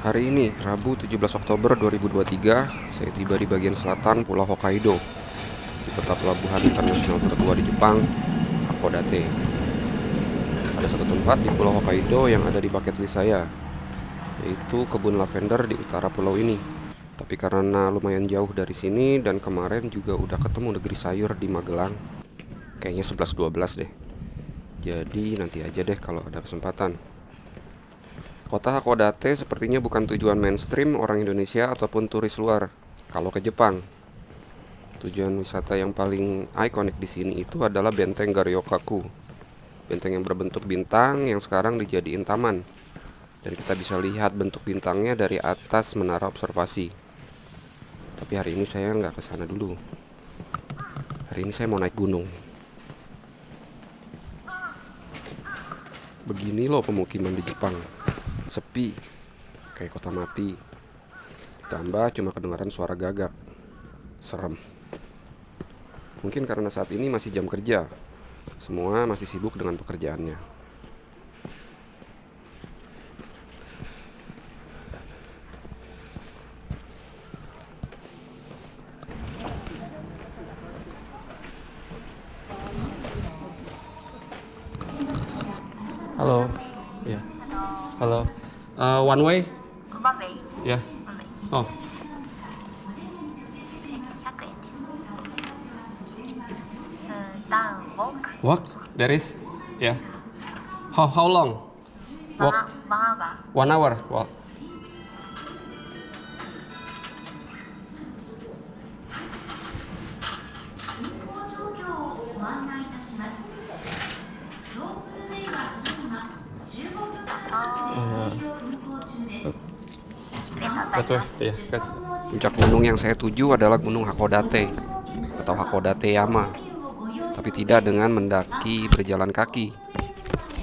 Hari ini, Rabu 17 Oktober 2023, saya tiba di bagian selatan Pulau Hokkaido, di kota pelabuhan internasional tertua di Jepang, Hakodate. Ada satu tempat di Pulau Hokkaido yang ada di bucket list saya, yaitu kebun lavender di utara pulau ini. Tapi karena lumayan jauh dari sini dan kemarin juga udah ketemu negeri sayur di Magelang, kayaknya 11-12 deh. Jadi nanti aja deh kalau ada kesempatan. Kota Hakodate sepertinya bukan tujuan mainstream orang Indonesia ataupun turis luar. Kalau ke Jepang, tujuan wisata yang paling ikonik di sini itu adalah Benteng Garyokaku. Benteng yang berbentuk bintang yang sekarang dijadiin taman. Dan kita bisa lihat bentuk bintangnya dari atas menara observasi. Tapi hari ini saya nggak ke sana dulu. Hari ini saya mau naik gunung. Begini loh pemukiman di Jepang. Sepi, kayak kota mati. Ditambah cuma kedengaran suara gagak. Serem. Mungkin karena saat ini masih jam kerja. Semua masih sibuk dengan pekerjaannya. Halo. Ya. Halo. One way? One way. Ya. One way. Oh. 100円。down walk. Walk? There is? Yeah. How long? Walk? One hour. 1 hour. Walk. Betul, ya. Puncak gunung yang saya tuju adalah Gunung Hakodate atau Hakodate Yama, tapi tidak dengan mendaki berjalan kaki,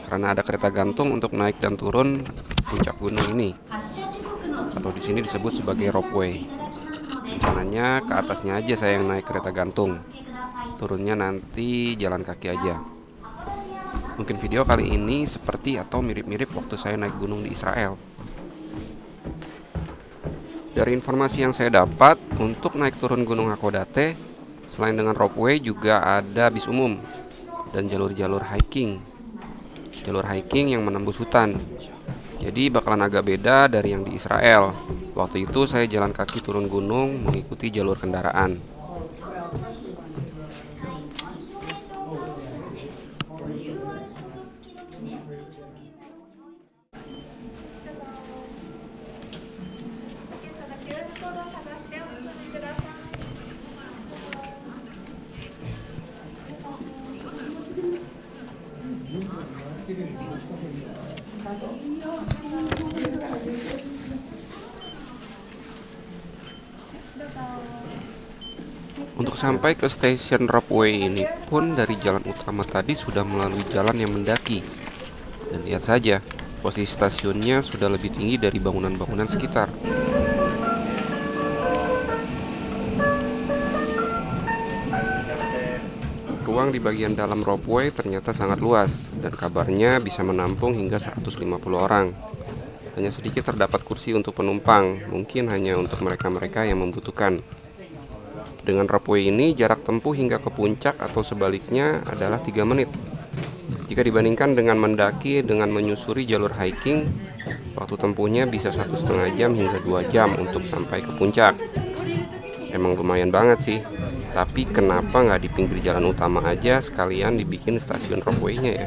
karena ada kereta gantung untuk naik dan turun puncak gunung ini, atau di sini disebut sebagai ropeway. Rencananya ke atasnya aja saya yang naik kereta gantung, turunnya nanti jalan kaki aja. Mungkin video kali ini seperti atau mirip-mirip waktu saya naik gunung di Israel. Dari informasi yang saya dapat, untuk naik turun Gunung Hakodate, selain dengan ropeway juga ada bis umum dan jalur-jalur hiking. Jalur hiking yang menembus hutan. Jadi bakalan agak beda dari yang di Israel. Waktu itu saya jalan kaki turun gunung mengikuti jalur kendaraan. Untuk sampai ke stasiun ropeway ini pun dari jalan utama tadi sudah melalui jalan yang mendaki. Dan lihat saja, posisi stasiunnya sudah lebih tinggi dari bangunan-bangunan sekitar. Ruang di bagian dalam ropeway ternyata sangat luas dan kabarnya bisa menampung hingga 150 orang. Hanya sedikit terdapat kursi untuk penumpang, mungkin hanya untuk mereka-mereka yang membutuhkan. Dengan ropeway ini jarak tempuh hingga ke puncak atau sebaliknya adalah 3 menit. Jika dibandingkan dengan mendaki dengan menyusuri jalur hiking, waktu tempuhnya bisa 1,5 jam hingga 2 jam untuk sampai ke puncak. Emang lumayan banget sih. Tapi kenapa nggak di pinggir jalan utama aja sekalian dibikin stasiun ropeway-nya ya?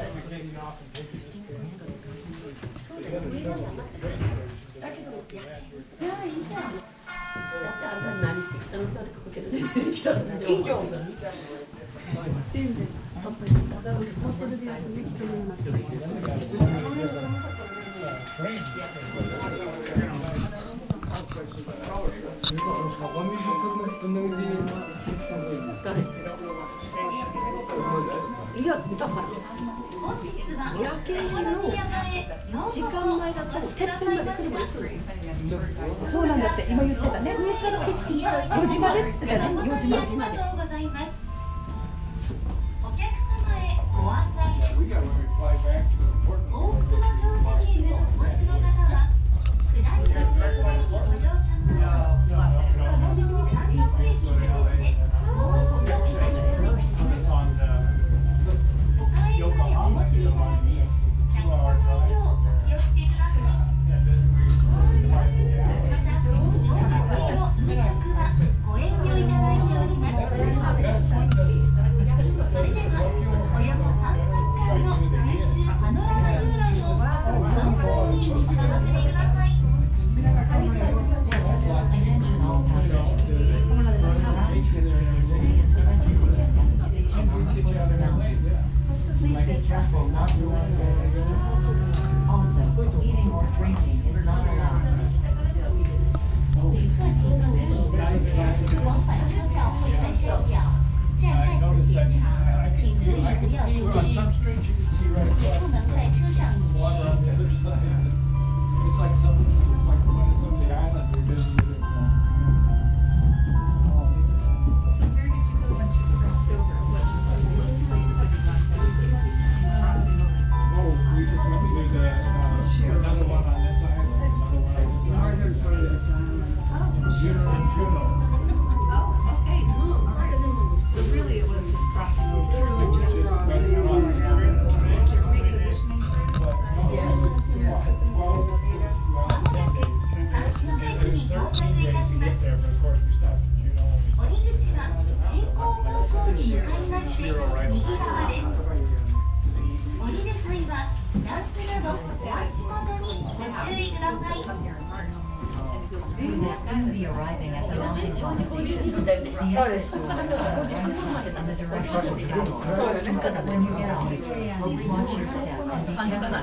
Soon be arriving at the mountain top station. The exit doors are in the direction of the when you get off, please watch your step and be careful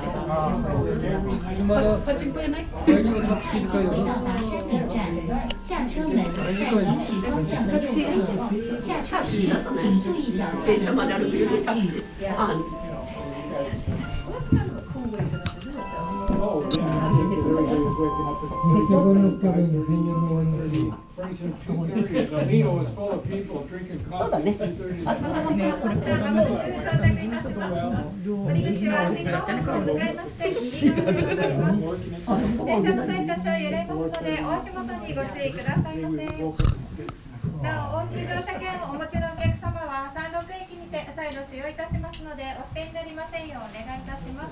of the difference in level. 回到达深圳站，下车门在行驶方向的右侧。下车时请注意脚下的扶手下去。 なお、往復乗車券をお持ちのお客様は山麓駅にて再度使用いたしますので、お捨てになりませんようお願いいたします。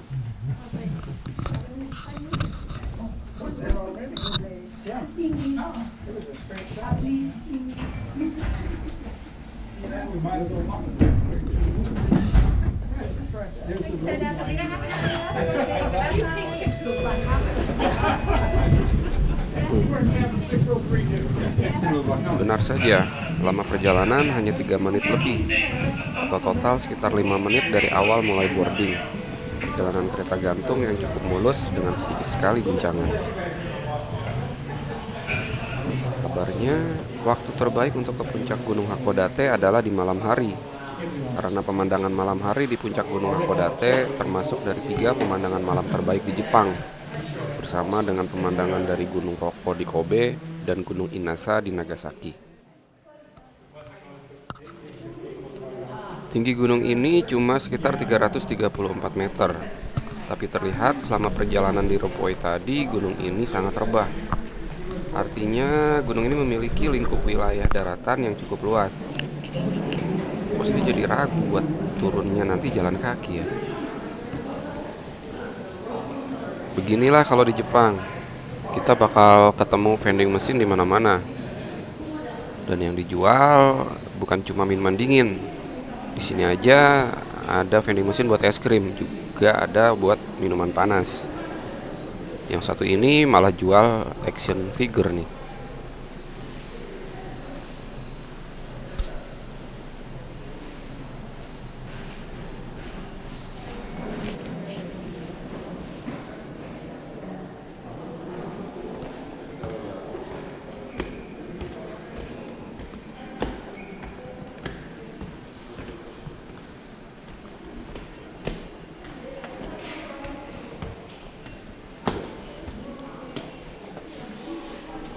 Benar saja, lama perjalanan hanya 3 menit lebih, atau total sekitar 5 menit dari awal mulai boarding. Perjalanan kereta gantung yang cukup mulus dengan sedikit sekali guncangan. Kabarnya, waktu terbaik untuk ke puncak Gunung Hakodate adalah di malam hari, karena pemandangan malam hari di puncak Gunung Hakodate termasuk dari 3 pemandangan malam terbaik di Jepang, bersama dengan pemandangan dari Gunung Rokko di Kobe dan Gunung Inasa di Nagasaki. Tinggi gunung ini cuma sekitar 334 meter, tapi terlihat selama perjalanan di rope way tadi gunung ini sangat rebah. Artinya gunung ini memiliki lingkup wilayah daratan yang cukup luas. Kok saya jadi ragu buat turunnya nanti jalan kaki ya. Beginilah kalau di Jepang, kita bakal ketemu vending mesin di mana-mana. Dan yang dijual bukan cuma minuman dingin. Di sini aja ada vending mesin buat es krim, juga ada buat minuman panas. Yang satu ini malah jual action figure nih.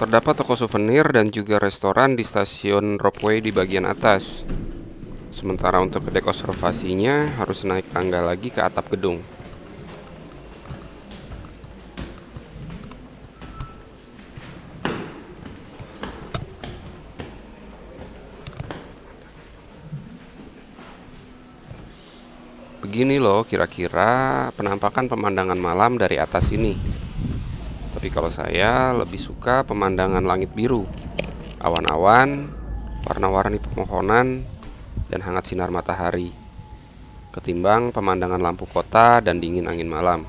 Terdapat toko souvenir dan juga restoran di stasiun Ropeway di bagian atas. Sementara untuk kedek observasinya harus naik tangga lagi ke atap gedung. Begini loh kira-kira penampakan pemandangan malam dari atas ini. Tapi kalau saya lebih suka pemandangan langit biru, awan-awan, warna-warni pepohonan, dan hangat sinar matahari, ketimbang pemandangan lampu kota dan dingin angin malam.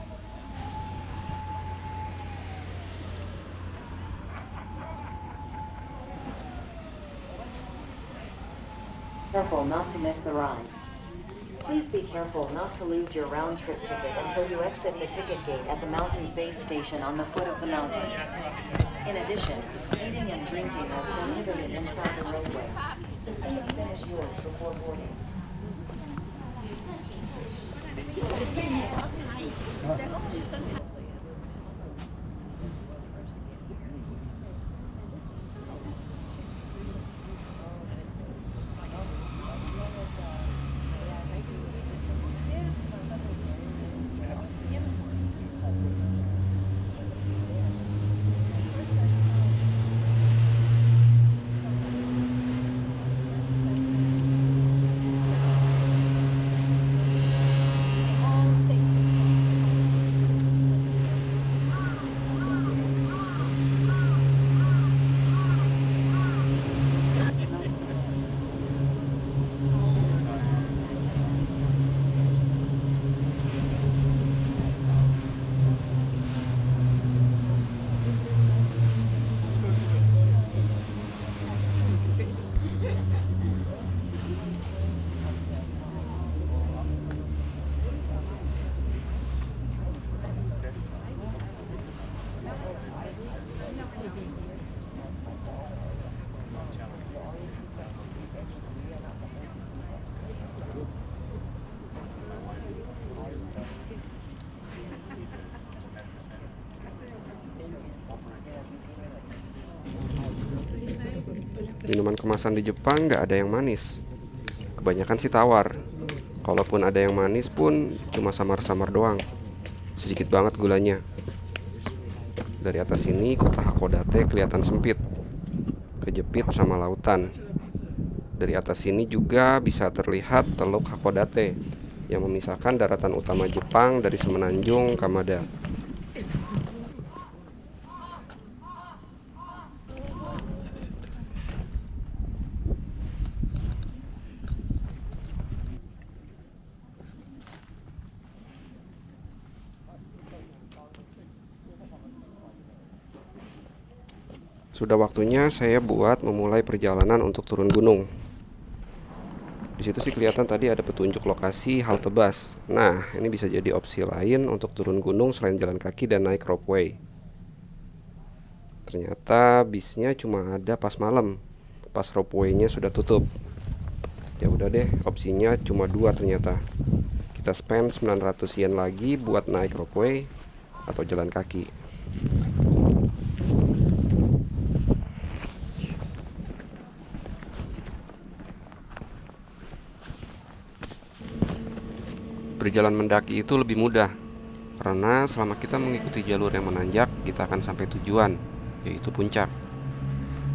Careful not to miss the ride. Please be careful not to lose your round-trip ticket until you exit the ticket gate at the mountain's base station on the foot of the mountain. In addition, eating and drinking are prohibited inside the roadway, so please finish yours before boarding. Minuman kemasan di Jepang nggak ada yang manis. Kebanyakan sih tawar. Kalaupun ada yang manis pun cuma samar-samar doang. Sedikit banget gulanya. Dari atas ini kota Hakodate kelihatan sempit, kejepit sama lautan. Dari atas sini juga bisa terlihat Teluk Hakodate yang memisahkan daratan utama Jepang dari semenanjung Kamada. Sudah waktunya saya buat memulai perjalanan untuk turun gunung. Di situ sih kelihatan tadi ada petunjuk lokasi halte bus. Nah, ini bisa jadi opsi lain untuk turun gunung selain jalan kaki dan naik ropeway. Ternyata bisnya cuma ada pas malam, pas ropeway-nya sudah tutup. Ya udah deh, opsinya cuma 2 ternyata. Kita spend 900 yen lagi buat naik ropeway atau jalan kaki. Berjalan mendaki itu lebih mudah, karena selama kita mengikuti jalur yang menanjak, kita akan sampai tujuan, yaitu puncak.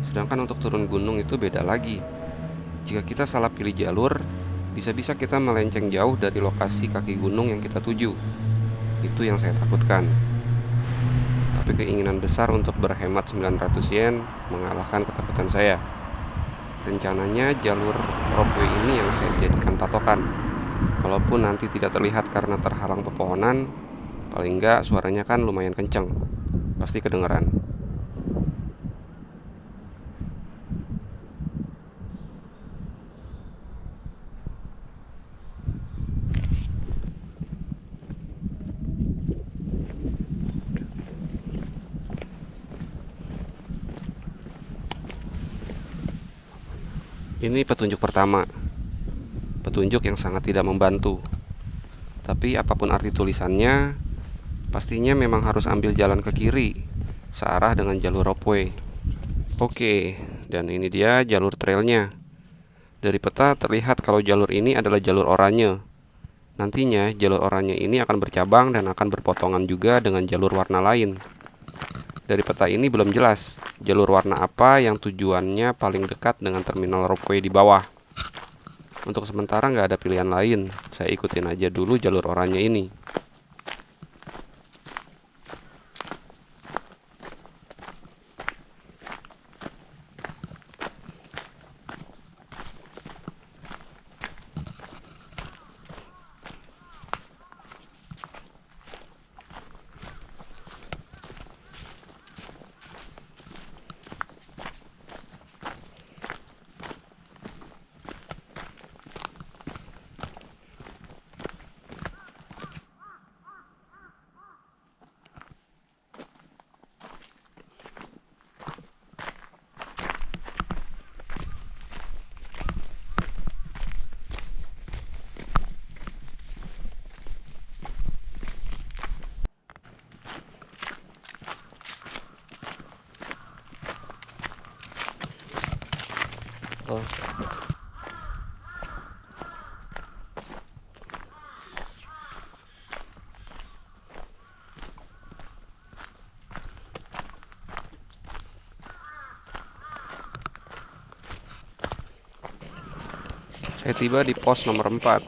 Sedangkan untuk turun gunung itu beda lagi. Jika kita salah pilih jalur, bisa-bisa kita melenceng jauh dari lokasi kaki gunung yang kita tuju. Itu yang saya takutkan. Tapi keinginan besar untuk berhemat 900 yen mengalahkan ketakutan saya. Rencananya jalur ropeway ini yang saya jadikan patokan. Kalaupun nanti tidak terlihat karena terhalang pepohonan, paling enggak suaranya kan lumayan kenceng. Pasti kedengeran. Ini petunjuk pertama. Petunjuk yang sangat tidak membantu. Tapi apapun arti tulisannya, pastinya memang harus ambil jalan ke kiri, searah dengan jalur ropeway. Oke, dan ini dia jalur trailnya. Dari peta terlihat kalau jalur ini adalah jalur oranye. Nantinya jalur oranye ini akan bercabang dan akan berpotongan juga dengan jalur warna lain. Dari peta ini belum jelas jalur warna apa yang tujuannya paling dekat dengan terminal ropeway di bawah. Untuk sementara nggak ada pilihan lain, saya ikutin aja dulu jalur oranye ini. Saya tiba di pos nomor 4.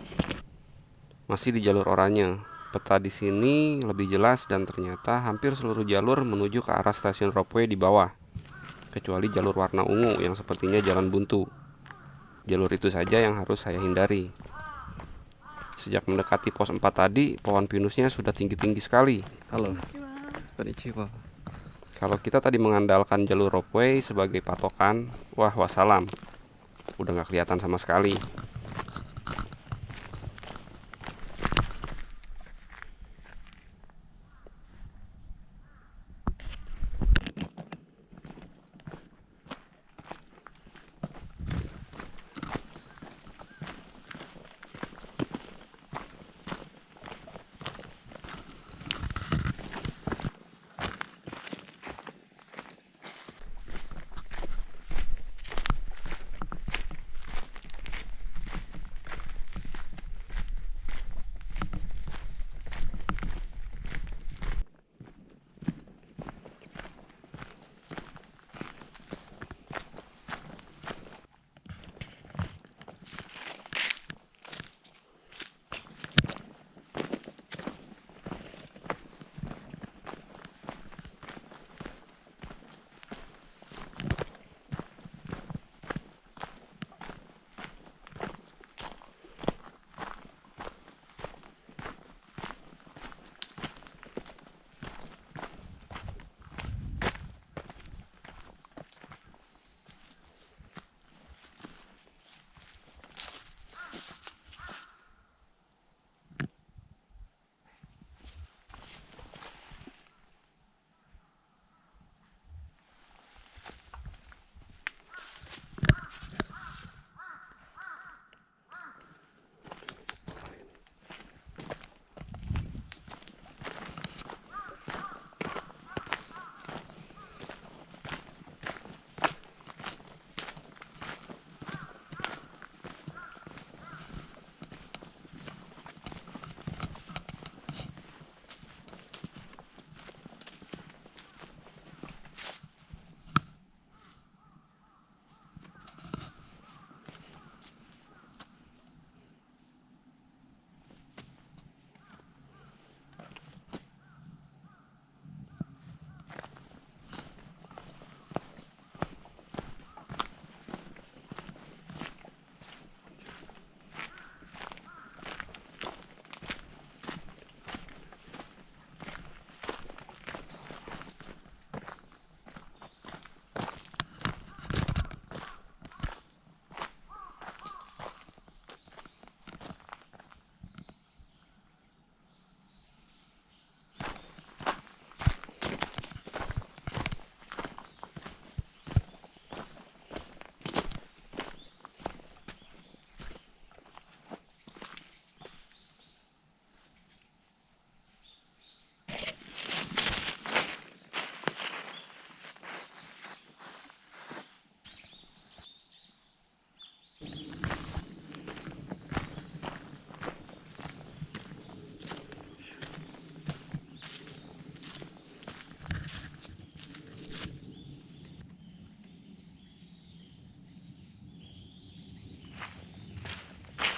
Masih di jalur oranye. Peta di sini lebih jelas dan ternyata hampir seluruh jalur menuju ke arah stasiun ropeway di bawah. Kecuali jalur warna ungu yang sepertinya jalan buntu. Jalur itu saja yang harus saya hindari. Sejak mendekati pos 4 tadi, pohon pinusnya sudah tinggi-tinggi sekali. Halo. Konnichiwa. Kalau kita tadi mengandalkan jalur ropeway sebagai patokan, wah wassalam. Udah gak kelihatan sama sekali.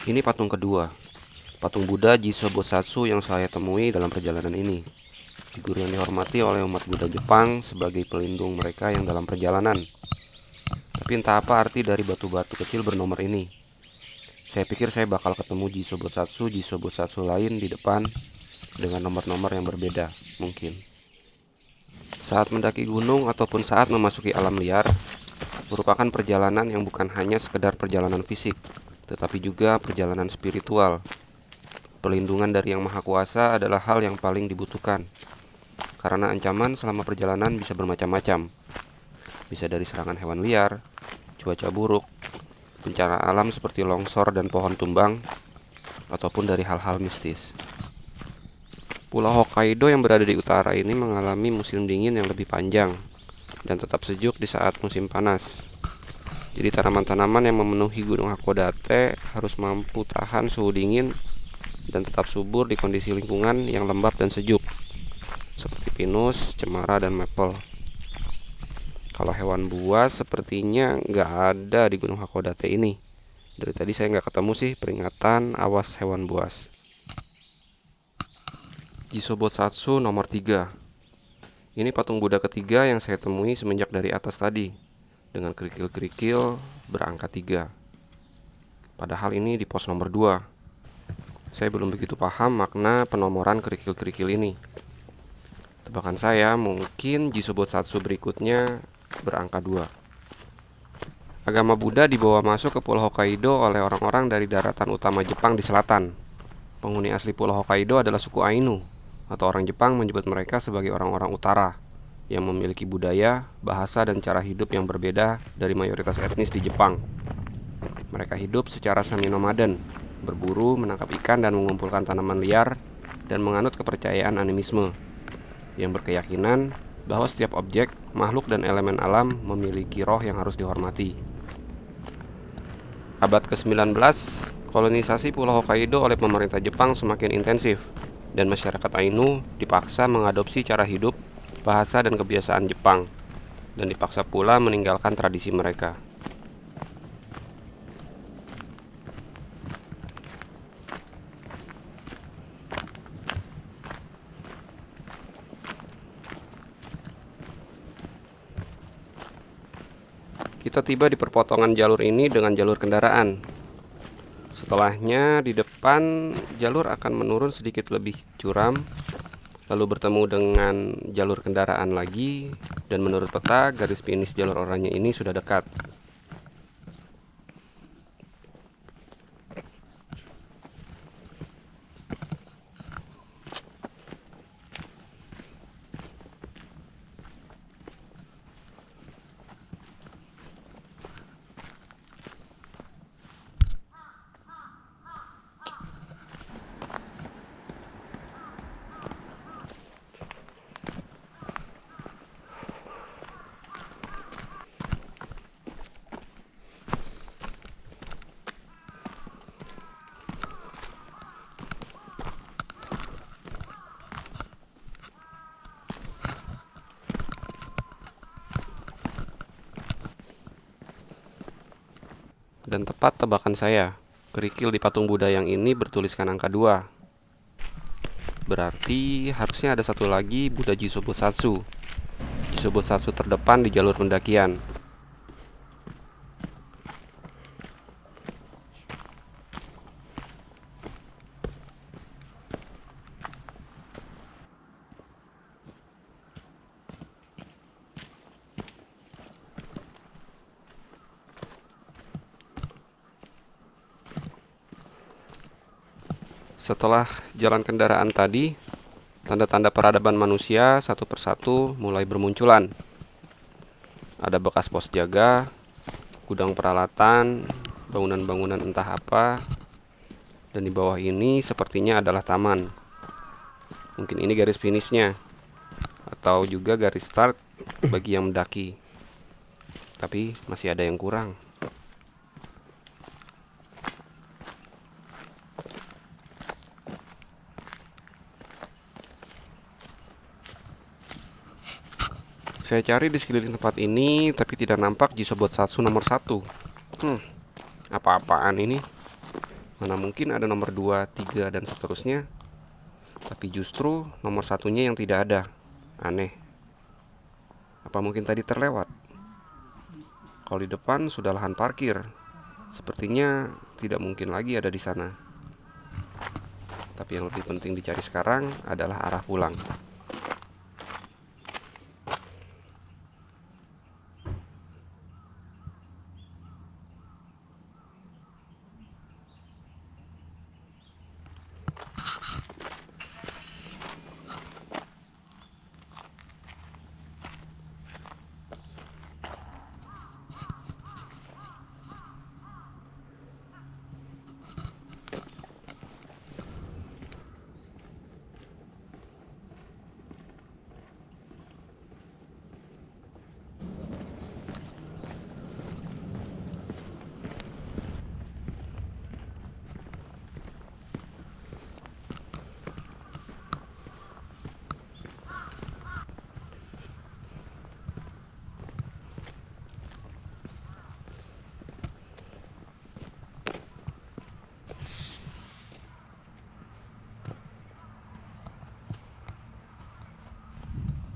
Ini patung kedua, patung Buddha Jisobosatsu yang saya temui dalam perjalanan ini. Figur yang dihormati oleh umat Buddha Jepang sebagai pelindung mereka yang dalam perjalanan. Tapi entah apa arti dari batu-batu kecil bernomor ini. Saya pikir saya bakal ketemu Jisobosatsu lain di depan dengan nomor-nomor yang berbeda, mungkin. Saat mendaki gunung ataupun saat memasuki alam liar, merupakan perjalanan yang bukan hanya sekedar perjalanan fisik, tetapi juga perjalanan spiritual. Perlindungan dari Yang Maha Kuasa adalah hal yang paling dibutuhkan, karena ancaman selama perjalanan bisa bermacam-macam. Bisa dari serangan hewan liar, cuaca buruk, bencana alam seperti longsor dan pohon tumbang, ataupun dari hal-hal mistis. Pulau Hokkaido yang berada di utara ini mengalami musim dingin yang lebih panjang dan tetap sejuk di saat musim panas. Jadi tanaman-tanaman yang memenuhi Gunung Hakodate harus mampu tahan suhu dingin dan tetap subur di kondisi lingkungan yang lembab dan sejuk, seperti pinus, cemara, dan maple. Kalau hewan buas sepertinya nggak ada di Gunung Hakodate ini. Dari tadi saya nggak ketemu sih peringatan awas hewan buas. Jisobosatsu nomor 3. Ini patung Buddha ketiga yang saya temui semenjak dari atas tadi, dengan kerikil-kerikil berangka 3. Padahal ini di pos nomor 2. Saya belum begitu paham makna penomoran kerikil-kerikil ini. Tebakan saya mungkin Jisobosatsu berikutnya berangka 2. Agama Buddha dibawa masuk ke Pulau Hokkaido oleh orang-orang dari daratan utama Jepang di selatan. Penghuni asli Pulau Hokkaido adalah suku Ainu, atau orang Jepang menyebut mereka sebagai orang-orang utara yang memiliki budaya, bahasa, dan cara hidup yang berbeda dari mayoritas etnis di Jepang. Mereka hidup secara semi-nomaden, berburu, menangkap ikan, dan mengumpulkan tanaman liar, dan menganut kepercayaan animisme yang berkeyakinan bahwa setiap objek, makhluk, dan elemen alam memiliki roh yang harus dihormati. Abad ke-19, kolonisasi Pulau Hokkaido oleh pemerintah Jepang semakin intensif, dan masyarakat Ainu dipaksa mengadopsi cara hidup, bahasa, dan kebiasaan Jepang, dan dipaksa pula meninggalkan tradisi mereka. Kita tiba di perpotongan jalur ini dengan jalur kendaraan. Setelahnya di depan jalur akan menurun sedikit lebih curam, lalu bertemu dengan jalur kendaraan lagi, dan menurut peta garis finish jalur oranye ini sudah dekat. Dan tepat tebakan saya, kerikil di patung Buddha yang ini bertuliskan angka 2. Berarti harusnya ada satu lagi Buddha Jisobosatsu. Jisobosatsu terdepan di jalur pendakian. Setelah jalan kendaraan tadi, tanda-tanda peradaban manusia satu persatu mulai bermunculan. Ada bekas pos jaga, gudang peralatan, bangunan-bangunan entah apa, dan di bawah ini sepertinya adalah taman. Mungkin ini garis finishnya, atau juga garis start bagi yang mendaki. Tapi masih ada yang kurang. Saya cari di sekeliling tempat ini, tapi tidak nampak Jisobosatsu nomor 1. Apa-apaan ini? Mana mungkin ada nomor 2, 3, dan seterusnya. Tapi justru nomor satunya yang tidak ada. Aneh. Apa mungkin tadi terlewat? Kalau di depan sudah lahan parkir, sepertinya tidak mungkin lagi ada di sana. Tapi yang lebih penting dicari sekarang adalah arah pulang.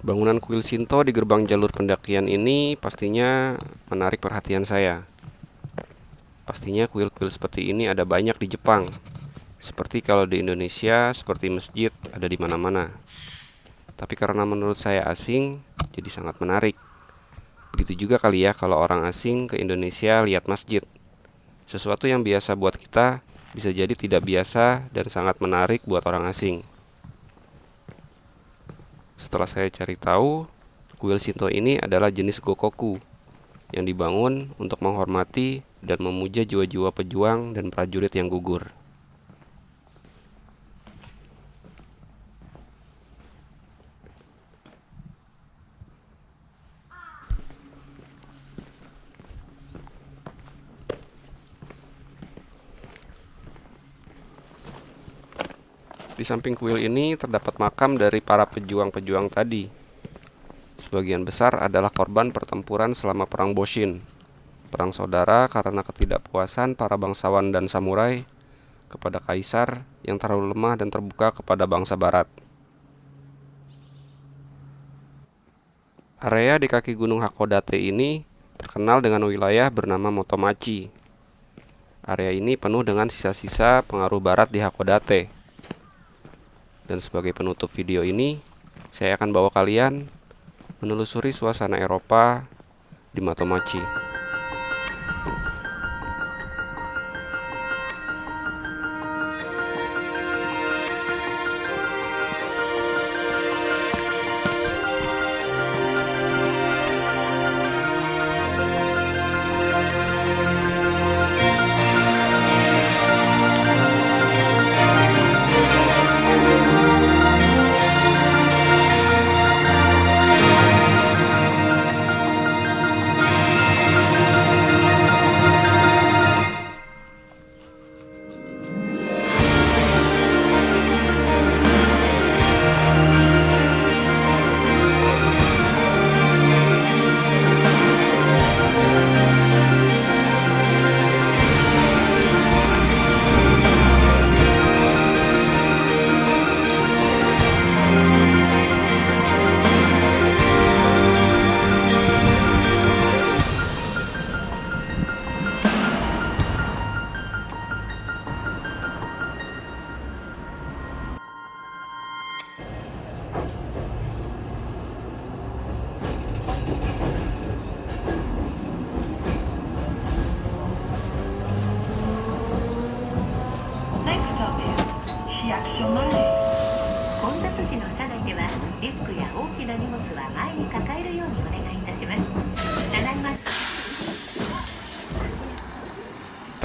Bangunan kuil Shinto di gerbang jalur pendakian ini pastinya menarik perhatian saya. Pastinya kuil-kuil seperti ini ada banyak di Jepang. Seperti kalau di Indonesia, seperti masjid ada di mana-mana. Tapi karena menurut saya asing, jadi sangat menarik. Begitu juga kali ya kalau orang asing ke Indonesia lihat masjid. Sesuatu yang biasa buat kita bisa jadi tidak biasa dan sangat menarik buat orang asing. Setelah saya cari tahu, kuil Shinto ini adalah jenis gokoku yang dibangun untuk menghormati dan memuja jiwa-jiwa pejuang dan prajurit yang gugur. Di samping kuil ini terdapat makam dari para pejuang-pejuang tadi. Sebagian besar adalah korban pertempuran selama Perang Boshin, perang saudara karena ketidakpuasan para bangsawan dan samurai kepada kaisar yang terlalu lemah dan terbuka kepada bangsa barat. Area di kaki gunung Hakodate ini terkenal dengan wilayah bernama Motomachi. Area ini penuh dengan sisa-sisa pengaruh barat di Hakodate. Dan sebagai penutup video ini, saya akan bawa kalian menelusuri suasana Eropa di Motomachi.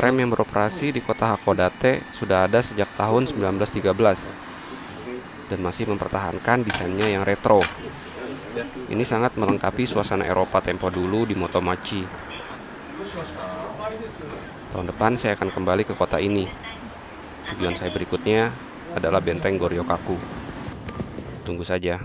Tram yang beroperasi di kota Hakodate sudah ada sejak tahun 1913 dan masih mempertahankan desainnya yang retro. Ini sangat melengkapi suasana Eropa tempo dulu di Motomachi. Tahun depan saya akan kembali ke kota ini. Tujuan saya berikutnya adalah Benteng Goryokaku. Tunggu saja.